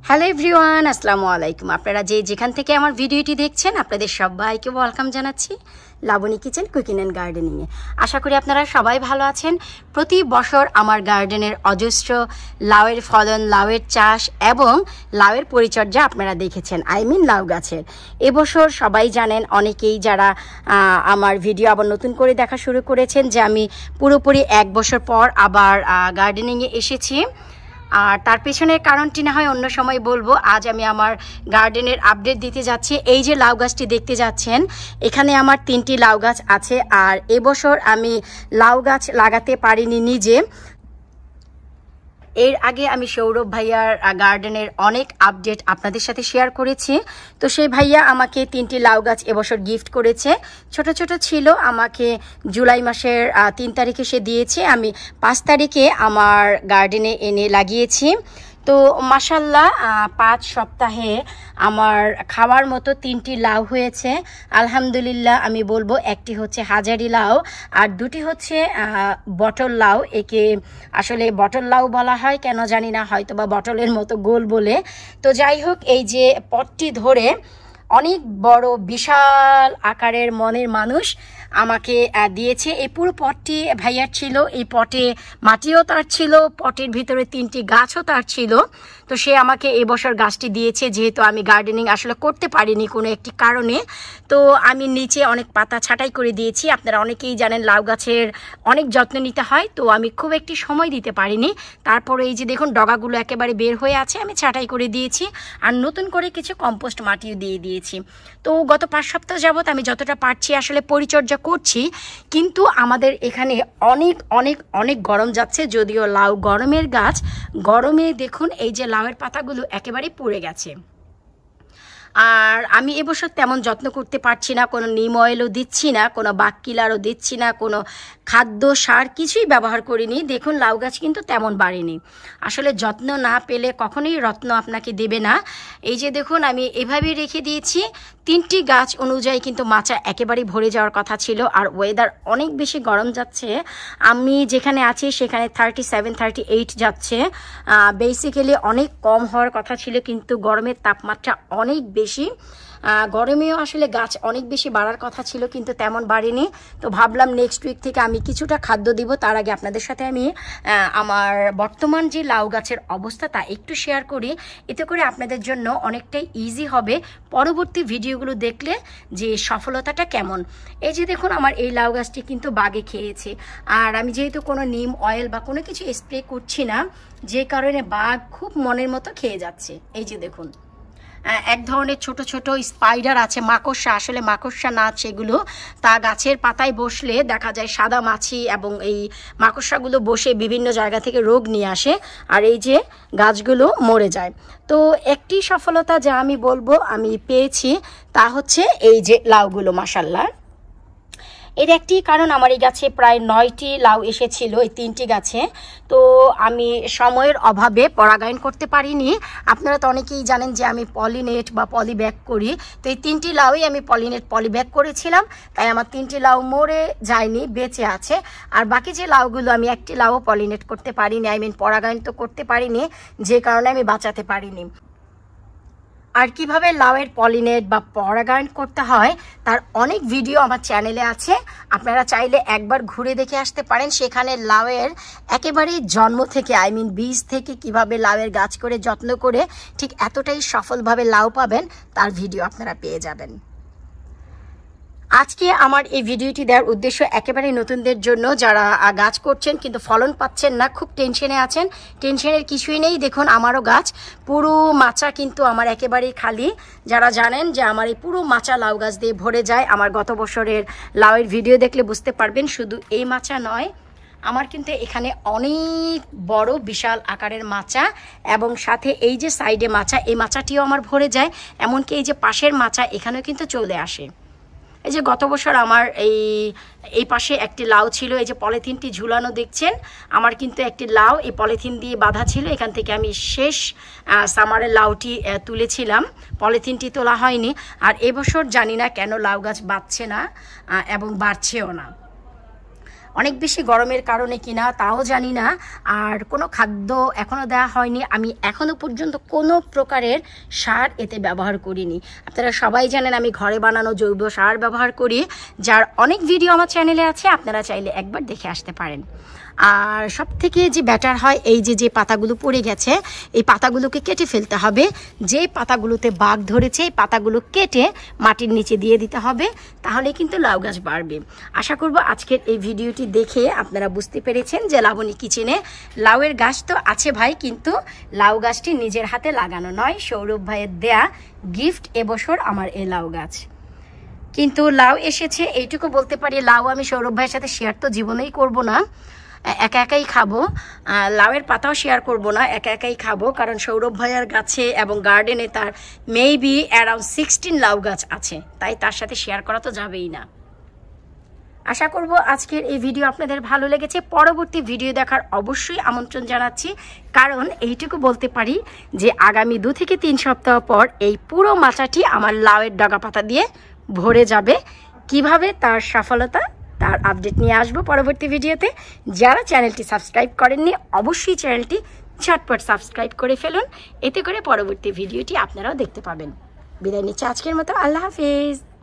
Hello everyone, আসসালামু আলাইকুম। আপনারা যেখান থেকে আমার ভিডিওটি দেখছেন আপনাদের সবাইকে ওয়েলকাম জানাচ্ছি লাবণী কিচেন কুকিং অ্যান্ড গার্ডেনিংয়ে। আশা করি আপনারা সবাই ভালো আছেন। প্রতি বছর আমার গার্ডেনের অজস্র লাউয়ের ফলন, লাউয়ের চাষ এবং লাউয়ের পরিচর্যা আপনারা দেখেছেন, লাউ গাছের। এবছর সবাই জানেন, অনেকেই যারা আমার ভিডিও আবার নতুন করে দেখা শুরু করেছেন, যে আমি পুরোপুরি 1 বছর পর আবার গার্ডেনিংয়ে এসেছি। আর তার পেছনের কারণটি না হয় অন্য সময় বলবো। আজ আমি আমার গার্ডেনের আপডেট দিতে যাচ্ছি। এই যে লাউ গাছটি দেখতে যাচ্ছেন, এখানে আমার 3টি লাউ গাছ আছে। আর এবছর আমি লাউ গাছ লাগাতে পারিনি নিজে। এর আগে আমি সৌরভ ভাইয়ার গার্ডেনের অনেক আপডেট আপনাদের সাথে শেয়ার করেছি। তো সেই ভাইয়া আমাকে 3টি লাউ গাছ এবছর গিফট করেছে। ছোট ছোট ছিল, আমাকে জুলাই মাসের 3 তারিখে সে দিয়েছে। আমি 5 তারিখে আমার গার্ডেনে এনে লাগিয়েছি। তো মাশাল্লাহ 5 সপ্তাহে আমার খাওয়ার মতো 3টি লাউ হয়েছে আলহামদুলিল্লাহ। আমি বলবো একটি হচ্ছে হাজারি লাউ আর দুটি হচ্ছে বটল লাউ। একে আসলে বটল লাউ বলা হয় কেন জানি না, হয়তো বা বটলের মতো গোল বলে। তো যাই হোক, এই যে পটটি ধরে অনেক বড় বিশাল আকারের মনের মানুষ আমাকে দিয়েছে। এই পুরো পটটি ভাইয়ার ছিল। এই পটে মাটিও তার ছিল, পটের ভিতরে 3টি গাছও তার ছিল। তো সে আমাকে এই বছর গাছটি দিয়েছে, যেহেতু আমি গার্ডেনিং আসলে করতে পারিনি কোনো একটি কারণে। তো আমি নিচে অনেক পাতা ছাঁটাই করে দিয়েছি। আপনারা অনেকেই জানেন লাউ গাছের অনেক যত্ন নিতে হয়, তো আমি খুব একটি সময় দিতে পারিনি। তারপরে এই যে দেখুন ডগাগুলো একেবারে বের হয়ে আছে, আমি ছাঁটাই করে দিয়েছি আর নতুন করে কিছু কম্পোস্ট মাটিও দিয়ে দিয়েছি। তো গত 5 সপ্তাহ যাবত আমি যতটা পারছি আসলে পরিচর্যা করছি, কিন্তু আমাদের এখানে অনেক অনেক অনেক গরম যাচ্ছে। যদিও লাউ গরমের গাছ, গরমে দেখুন এই যে লাউয়ের পাতাগুলো একেবারে পুড়ে গেছে। আর আমি এবছর তেমন যত্ন করতে পারছি না, কোনো নিম অয়েলও দিচ্ছি না, কোনো বাককিলারও দিচ্ছি না, কোনো খাদ্য সার কিছুই ব্যবহার করিনি। দেখুন লাউ গাছ কিন্তু তেমন বাড়েনি। আসলে যত্ন না পেলে কখনোই রত্ন আপনাকে দেবে না। এই যে দেখুন আমি এভাবেই রেখে দিয়েছি। 3টি গাছ অনুযায়ী কিন্তু মাচা একেবারেই ভরে যাওয়ার কথা ছিল। আর ওয়েদার অনেক বেশি গরম যাচ্ছে। আমি যেখানে আছি সেখানে 37-38 যাচ্ছে। বেসিক্যালি অনেক কম হওয়ার কথা ছিল, কিন্তু গরমের তাপমাত্রা অনেক বেশি। গরমেও আসলে গাছ অনেক বেশি বাড়ার কথা ছিল, কিন্তু তেমন বাড়েনি। তো ভাবলাম নেক্সট উইক থেকে আমি কিছুটা খাদ্য দিব। তার আগে আপনাদের সাথে আমি আমার বর্তমান যে লাউ গাছের অবস্থা তা একটু শেয়ার করি। এতে করে আপনাদের জন্য অনেকটাই ইজি হবে পরবর্তী ভিডিওগুলো দেখলে যে সফলতাটা কেমন। এই যে দেখুন আমার এই লাউ গাছটি কিন্তু বাগে খেয়েছে। আর আমি যেহেতু কোনো নিম অয়েল বা কোনো কিছু স্প্রে করছি না, যে কারণে বাঘ খুব মনের মতো খেয়ে যাচ্ছে। এই যে দেখুন এক ধরনের ছোট ছোট স্পাইডার আছে, মাকড়সা, আসলে মাকড়সা না সেগুলো। তা গাছের পাতায় বসলে দেখা যায় সাদা মাছি, এবং এই মাকড়সাগুলো বসে বিভিন্ন জায়গা থেকে রোগ নিয়ে আসে, আর এই যে গাছগুলো মরে যায়। তো একটি সফলতা যা আমি বলবো আমি পেয়েছি, তা হচ্ছে এই যে লাউগুলো মাশাল্লাহ। এর একটি কারণ, আমার এই গাছে প্রায় 9টি লাউ এসেছিল এই 3টি গাছে। তো আমি সময়ের অভাবে পরাগায়ন করতে পারিনি। আপনারা তো অনেকেই জানেন যে আমি পলিনেট বা পলিব্যাগ করি। তো এই 3টি লাউই আমি পলিব্যাগ করেছিলাম, তাই আমার 3টি লাউ মরে যায়নি, বেঁচে আছে। আর বাকি যে লাউগুলো আমি একটি লাউ পলিনেট করতে পারিনি, পরাগায়ন তো করতে পারিনি, যে কারণে আমি বাঁচাতে পারিনি। আর কিভাবে লাউয়ের পলিনেট বা পরাগায়ন করতে হয় তার অনেক ভিডিও আমার চ্যানেলে আছে, আপনারা চাইলে একবার ঘুরে দেখে আসতে পারেন। সেখানে লাউয়ের একেবারেই জন্ম থেকে বীজ থেকে কিভাবে লাউয়ের গাছ করে যত্ন করে ঠিক এতটাই সফলভাবে লাউ পাবেন তার ভিডিও আপনারা পেয়ে যাবেন। আজকে আমার এই ভিডিওটি দেওয়ার উদ্দেশ্য একেবারে নতুনদের জন্য, যারা গাছ করছেন কিন্তু ফলন পাচ্ছেন না, খুব টেনশনে আছেন। টেনশনের কিছুই নেই। দেখুন আমারও গাছ পুরো মাচা কিন্তু আমার একেবারেই খালি। যারা জানেন যে আমার এই পুরো মাচা লাউ গাছ দিয়ে ভরে যায়, আমার গত বছরের লাউয়ের ভিডিও দেখলে বুঝতে পারবেন। শুধু এই মাচা নয়, আমার কিন্তু এখানে অনেক বড় বিশাল আকারের মাচা, এবং সাথে এই যে সাইডে মাচা, এই মাচাটিও আমার ভরে যায়। এমনকি এই যে পাশের মাচা এখানেও কিন্তু চলে আসে। এই যে গত বছর আমার এই পাশে একটি লাউ ছিল, এই যে পলিথিনটি ঝুলানো দেখছেন, আমার কিন্তু একটি লাউ এই পলিথিন দিয়ে বাঁধা ছিল। এখান থেকে আমি শেষ সামারের লাউটি তুলেছিলাম, পলিথিনটি তোলা হয়নি। আর এবছর জানি না কেন লাউ গাছ বাড়ছে না এবং বাড়ছেও না। অনেক বেশি গরমের কারণে কিনা তাও জানি না, আর কোনো খাদ্য এখনও দেওয়া হয়নি। আমি এখনও পর্যন্ত কোনো প্রকারের সার এতে ব্যবহার করিনি। আপনারা সবাই জানেন আমি ঘরে বানানো জৈব সার ব্যবহার করি, যার অনেক ভিডিও আমার চ্যানেলে আছে, আপনারা চাইলে একবার দেখে আসতে পারেন। আর সব থেকে যে ব্যাটার হয়, এই যে পাতাগুলো পড়ে গেছে এই পাতাগুলোকে কেটে ফেলতে হবে। যে পাতাগুলোতে বাঘ ধরেছে এই পাতাগুলো কেটে মাটির নিচে দিয়ে দিতে হবে, তাহলে কিন্তু লাউ গাছ বাড়বে। আশা করব আজকের এই ভিডিওটি দেখে আপনারা বুঝতে পেরেছেন যে লাবণী কিচেনে লাউয়ের গাছ তো আছে ভাই, কিন্তু লাউ গাছটি নিজের হাতে লাগানো নয়, সৌরভ ভাইয়ের দেয়া গিফট এবছর আমার এই লাউ গাছ। কিন্তু লাউ এসেছে এইটুকু বলতে পারি, লাউ আমি সৌরভ ভাইয়ের সাথে শেয়ার তো জীবনেই করব না, একা একাই খাবো। লাউয়ের পাতাও শেয়ার করব না, একা একাই খাবো, কারণ সৌরভ ভাইয়ার গাছে এবং গার্ডেনে তার মেবি অ্যারাউন্ড 16 লাউ গাছ আছে, তাই তার সাথে শেয়ার করা তো যাবেই না। আশা করব আজকের এই ভিডিও আপনাদের ভালো লেগেছে। পরবর্তী ভিডিও দেখার অবশ্যই আমন্ত্রণ জানাচ্ছি, কারণ এইটুকু বলতে পারি যে আগামী 2 থেকে 3 সপ্তাহ পর এই পুরো মাচাটি আমার লাউয়ের ডগা পাতা দিয়ে ভরে যাবে। কিভাবে তার সফলতা তার আপডেট নিয়ে আসবো পরবর্তী ভিডিওতে। যারা চ্যানেলটি সাবস্ক্রাইব করেননি অবশ্যই চ্যানেলটি ঝটপট সাবস্ক্রাইব করে ফেলুন, এতে করে পরবর্তী ভিডিওটি আপনারাও দেখতে পাবেন। বিদায় নিচ্ছি আজকের মতো, আল্লাহ হাফেজ।